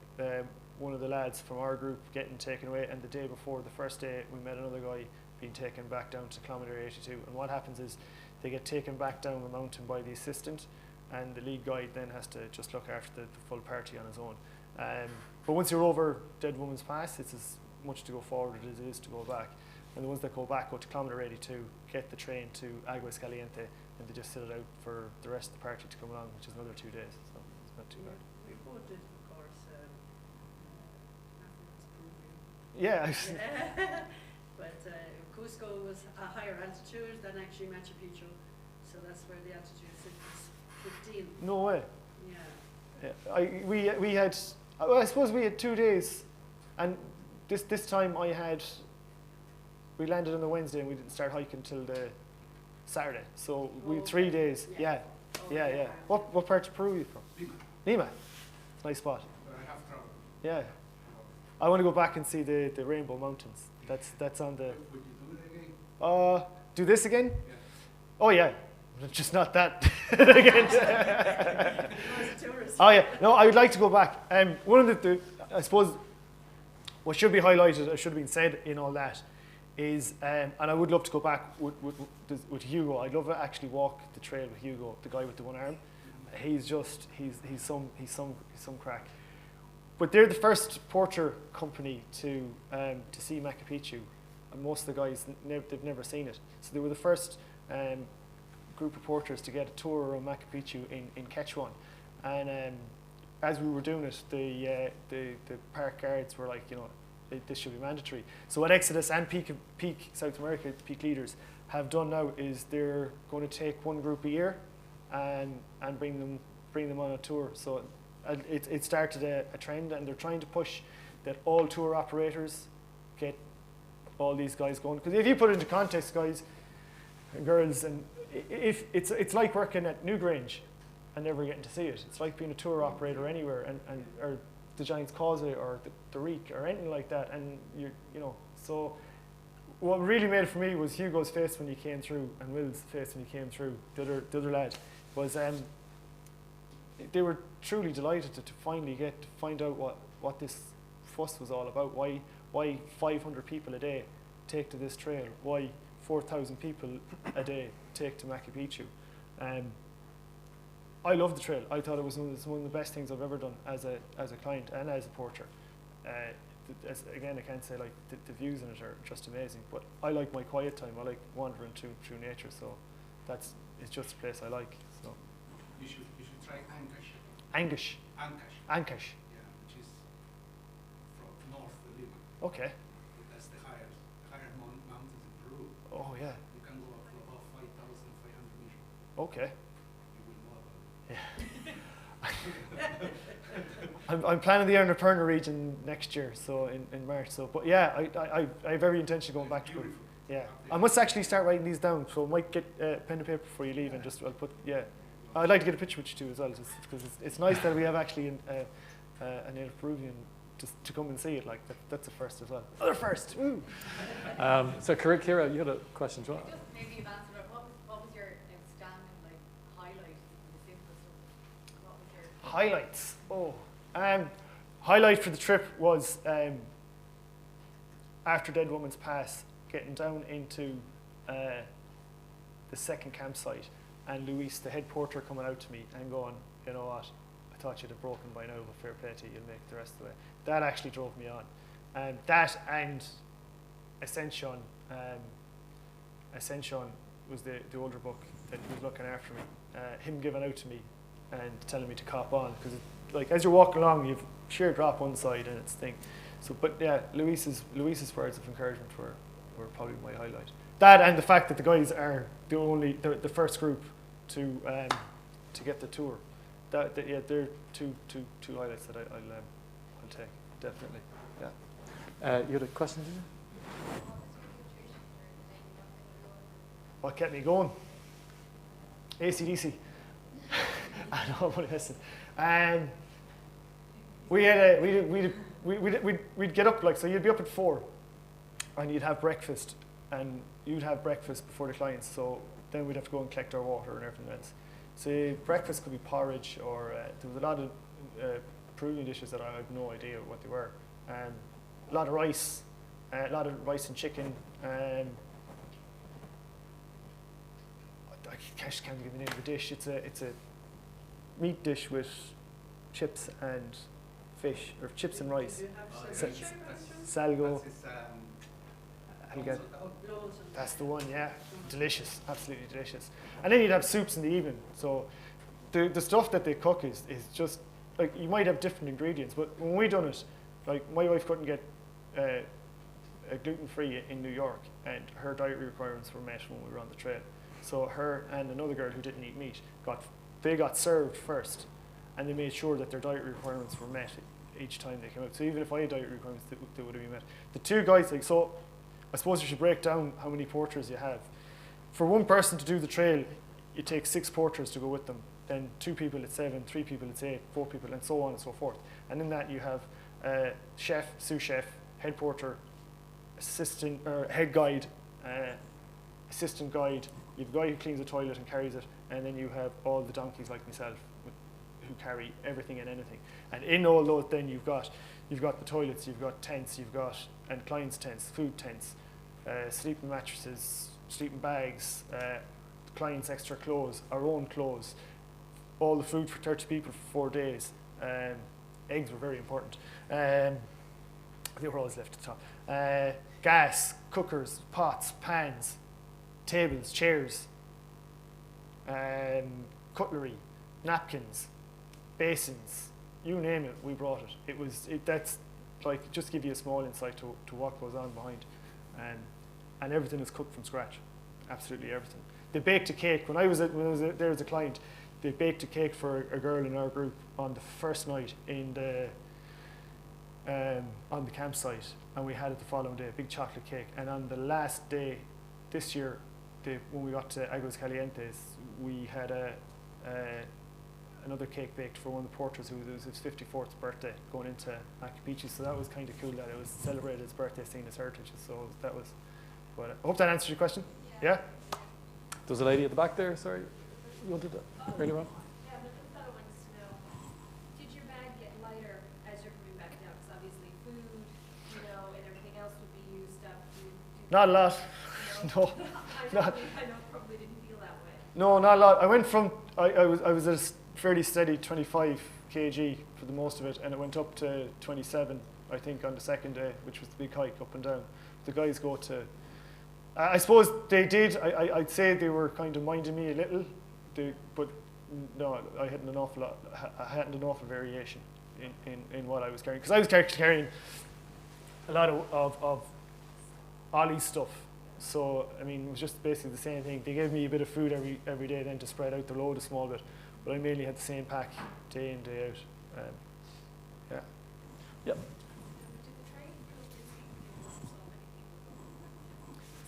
S2: one of the lads from our group getting taken away, and the day before the first day we met another guy being taken back down to kilometre 82. And what happens is they get taken back down the mountain by the assistant, and the lead guide then has to just look after the full party on his own. But once you're over Dead Woman's Pass, it's as much to go forward as it is to go back. And the ones that go back go to kilometre 82, get the train to Aguas Caliente, and they just sit it out for the rest of the party to come along, which is another 2 days. So it's not too bad.
S6: We both did, of course, Peruvian.
S2: Yeah.
S6: But Cusco was a higher altitude than actually Machu Picchu, so that's where the altitude sickness 15.
S2: No way.
S6: Yeah.
S2: We had, well, I suppose we had 2 days, and this time we landed on the Wednesday and we didn't start hiking till the Saturday, so we had 3 days. Yeah. Yeah, yeah. What part of Peru are you from? Lima. Nice spot.
S8: I have traveled.
S2: Yeah. I want to go back and see the Rainbow Mountains. That's on the.
S8: Would you do it again?
S2: Do this again?
S8: Yeah.
S2: Oh yeah, just not that again. Oh yeah, no, I would like to go back. One of the I suppose what should be highlighted, or should have been said in all that, is and I would love to go back with Hugo. I'd love to actually walk the trail with Hugo, the guy with the one arm. He's some crack. But they're the first porter company to see Machu Picchu, and most of the guys they've never seen it. So they were the first group of porters to get a tour around Machu Picchu in Quechuan. And as we were doing it, the park guards were like, this should be mandatory. So what Exodus and Peak South America, the Peak leaders, have done now is they're going to take one group a year and bring them on a tour. So it started a trend, and they're trying to push that all tour operators get all these guys going. Because if you put it into context, guys and girls, and if it's like working at Newgrange and never getting to see it. It's like being a tour operator anywhere, or the Giant's Causeway or the Reek or anything like that. And so what really made it for me was Hugo's face when he came through, and Will's face when he came through. The other lad was they were truly delighted to finally find out what this fuss was all about. Why 500 people a day take to this trail? Why 4,000 people a day take to Machu Picchu? I love the trail. I thought it was one of the best things I've ever done as a client and as a porter. Again, I can't say like the views in it are just amazing, but I like my quiet time. I like wandering through nature, so it's just a place I like. So
S8: You should try Ancash.
S2: Ancash.
S8: Ancash. Yeah, which is from north of Lima.
S2: Okay.
S8: That's the higher mountains in Peru.
S2: Oh yeah.
S8: You can go up to about 5,500 meters.
S2: Okay.
S8: You will know about it.
S2: Yeah. I'm planning the Annapurna region next year, so in March. So, but yeah, I have every intention of going back to Peru. Yeah, I must actually start writing these down. So I might get pen and paper before you leave, and I'll put. Yeah, I'd like to get a picture with you too as well, just because it's nice that we have actually a native Peruvian just to come and see it. Like that's a first as well. Other first. Woo.
S1: So Kira, you had a question, John?
S6: Just maybe you've answered it. What was your outstanding highlight? The simple stuff. What was your
S2: Highlights. Highlight for the trip was after Dead Woman's Pass, getting down into the second campsite, and Luis, the head porter, coming out to me and going, you know what, I thought you'd have broken by now, but fair play to you, you'll make the rest of the way. That actually drove me on. That and Ascension. Ascension was the older book that was looking after me. Him giving out to me and telling me to cop on, because like as you're walking along, you've sheer drop one side and it's thing. So, but yeah, Luis's words of encouragement were probably my highlight. That and the fact that the guys are the first group to get the tour. Yeah, they're two highlights that I'll take definitely. Yeah.
S1: You had a question, did you?
S2: What kept me going? AC/DC. I know what it is. We'd get up so you'd be up at 4, and you'd have breakfast, and you'd have breakfast before the clients. So then we'd have to go and collect our water and everything else. So breakfast could be porridge, or there was a lot of Peruvian dishes that I had no idea what they were. A lot of rice and chicken. I can't give the name of the dish. It's a meat dish with chips and fish, or chips and rice. Salgo. That's the one, yeah. Delicious, absolutely delicious. And then you'd have soups in the evening. So the stuff that they cook is just, like, you might have different ingredients, but when we done it, like, my wife couldn't get a gluten-free in New York, and her dietary requirements were met when we were on the trail. So her and another girl who didn't eat meat got served first, and they made sure that their dietary requirements were met each time they came out. So even if I had dietary requirements, they would have been met. The two guys, so I suppose you should break down how many porters you have. For one person to do the trail, you take 6 porters to go with them, then 2 people it's 7, 3 people it's 8, 4 people, and so on and so forth. And in that you have chef, sous chef, head porter, assistant or head guide, assistant guide. You have a guy who cleans the toilet and carries it, and then you have all the donkeys like myself who carry everything and anything. And in all those, then you've got the toilets, you've got tents, you've got and clients' tents, food tents, sleeping mattresses, sleeping bags, clients' extra clothes, our own clothes, all the food for 30 people for 4 days. Eggs were very important. They were always left at the top. Gas, cookers, pots, pans, tables, chairs, cutlery, napkins, basins, you name it, we brought it. That's like, just give you a small insight to what goes on behind. And everything is cooked from scratch, absolutely everything. They baked a cake, when I was there as a client, they baked a cake for a girl in our group on the first night in on the campsite, and we had it the following day, a big chocolate cake. And on the last day, this year, when we got to Aguas Calientes, we had another cake baked for one of the porters who was his 54th birthday going into Machu Picchu. So that was kind of cool that it was celebrated his birthday, seeing his heritage. So that was, but I hope that answers your question. Yeah?
S1: There's a lady at the back there, sorry. You wanted that earlier on?
S6: Yeah, but the fellow wants to know, did your bag get lighter as you're coming back down? Because obviously food, and everything else would be used up.
S2: Not a lot. No.
S6: I know probably didn't feel that way.
S2: No, not a lot. I went from, I was at a fairly steady 25 kg for the most of it, and it went up to 27, I think, on the second day, which was the big hike up and down. The guys go to, I suppose they did, I'd say they were kind of minding me a little, but no, I hadn't an awful variation in what I was carrying. Because I was carrying a lot of Ollie stuff. So, I mean, it was just basically the same thing. They gave me a bit of food every day then to spread out the load a small bit. But I mainly had the same pack day in, day out. Yeah. Yep.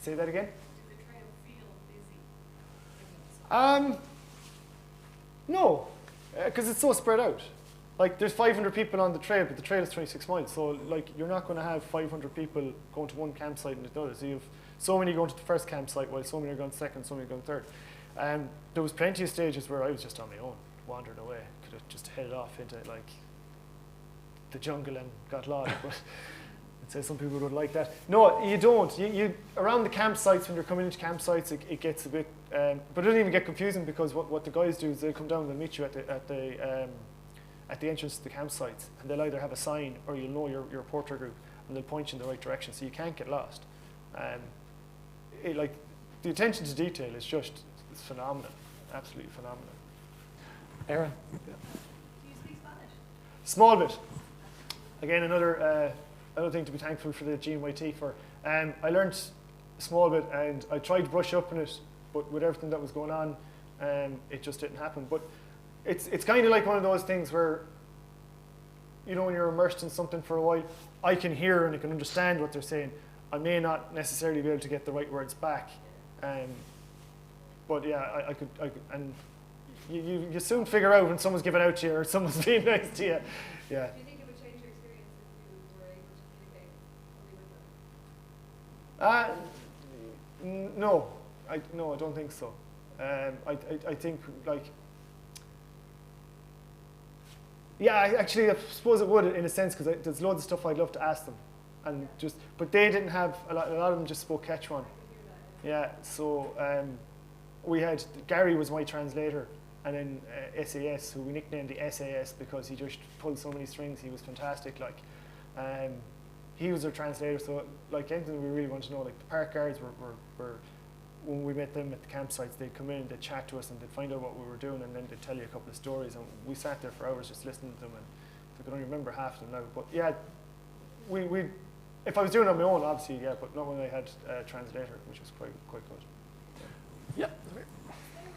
S2: Say that again?
S6: Did the trail feel busy?
S2: No, because it's so spread out. Like, there's 500 people on the trail, but the trail is 26 miles. So, like, you're not going to have 500 people going to one campsite and another. So you have so many going to the first campsite, while so many are going to second, so many are going to third. There was plenty of stages where I was just on my own, wandering away. Could have just headed off into, like, the jungle and got lost. But I'd say some people would like that. No, you don't. You around the campsites, when you're coming into campsites, it gets a bit, but it doesn't even get confusing, because what the guys do is they come down and they'll meet you at the entrance to the campsites, and they'll either have a sign or you'll know your porter group, and they'll point you in the right direction, so you can't get lost. Like, the attention to detail is just, it's phenomenal, absolutely phenomenal.
S1: Aaron?
S6: Do you speak Spanish?
S2: Small bit. Again, another thing to be thankful for the GMYT for. I learned a small bit, and I tried to brush up on it, but with everything that was going on, it just didn't happen. But it's kind of like one of those things where, when you're immersed in something for a while, I can hear and I can understand what they're saying. I may not necessarily be able to get the right words back, but yeah, I could, and you soon figure out when someone's giving out to you or someone's being nice to you. Yeah.
S6: Do you think it would change your experience if you were able to communicate only with them?
S2: No, I don't think so. I think, like, yeah, I suppose it would, in a sense, because there's loads of stuff I'd love to ask them, and but they didn't have a lot of them just spoke Quechuan. Yeah, so we had Gary was my translator, and then SAS, who we nicknamed the SAS because he just pulled so many strings. He was fantastic. Like, he was our translator. So, like, anything we really wanted to know, like the park guards were when we met them at the campsites, they'd come in, they'd chat to us, and they'd find out what we were doing, and then they'd tell you a couple of stories. And we sat there for hours just listening to them, and I could only remember half of them now. But yeah, we if I was doing it on my own, obviously, yeah, but not when I had a translator, which was quite good.
S1: Yeah.
S6: Is there a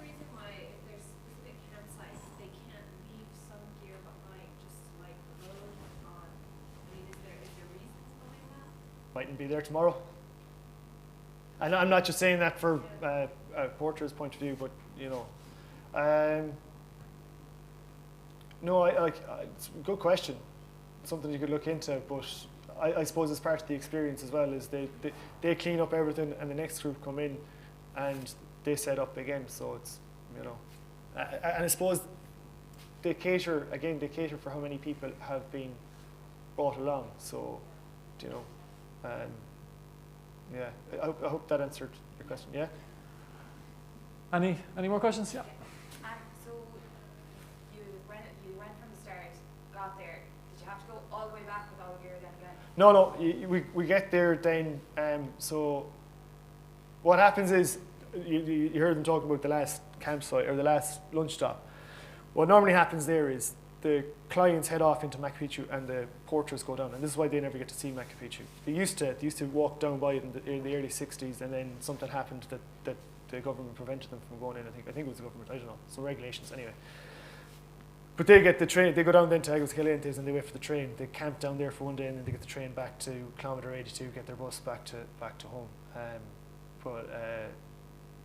S6: reason why, if there's specific campsites, they can't leave some gear behind, just like load on? I mean, is there reasons behind that?
S2: Mightn't be there tomorrow. And I'm not just saying that for a porter's point of view, but No, it's a good question. Something you could look into, but I suppose it's part of the experience as well. Is they clean up everything, and the next group come in, and they set up again. So it's and I suppose they cater for how many people have been brought along. So yeah, I hope that answered your question. Yeah.
S1: Any more questions? Yeah.
S10: So you went from the start, got there. Did you have to go all the way back with all the gear then again?
S2: No, we get there then. So what happens is you heard them talking about the last campsite or the last lunch stop. What normally happens there is the clients head off into Machu Picchu and the porters go down, and this is why they never get to see Machu Picchu. They used to walk down by it in the early 60s, and then something happened that the government prevented them from going in. I think it was the government. I don't know, some regulations anyway. But they get the train. They go down then to Aguascalientes and they wait for the train. They camp down there for one day, and then they get the train back to kilometre 82, get their bus back to home. But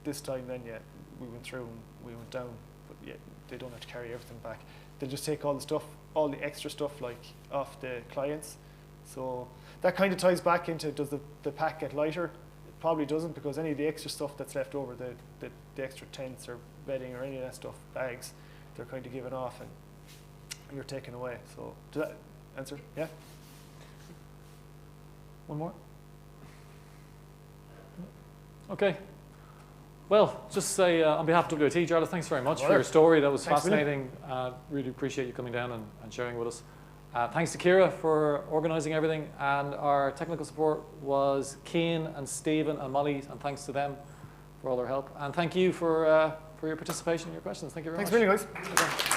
S2: this time then, yeah, we went through and we went down. But yeah, they don't have to carry everything back. They'll just take all the stuff, all the extra stuff, like off the clients. So that kind of ties back into, does the pack get lighter? It probably doesn't, because any of the extra stuff that's left over, the extra tents or bedding or any of that stuff, bags, they're kind of given off and you're taken away. So does that answer? Yeah?
S1: One more? Okay. Well, just say on behalf of WIT, Jarlath, thanks very much for your story. That was fascinating. Really appreciate you coming down and sharing with us. Thanks to Ciara for organising everything, and our technical support was Cian and Stephen and Molly, and thanks to them for all their help. And thank you for your participation and your questions. Thank you very much.
S2: Thanks really, guys.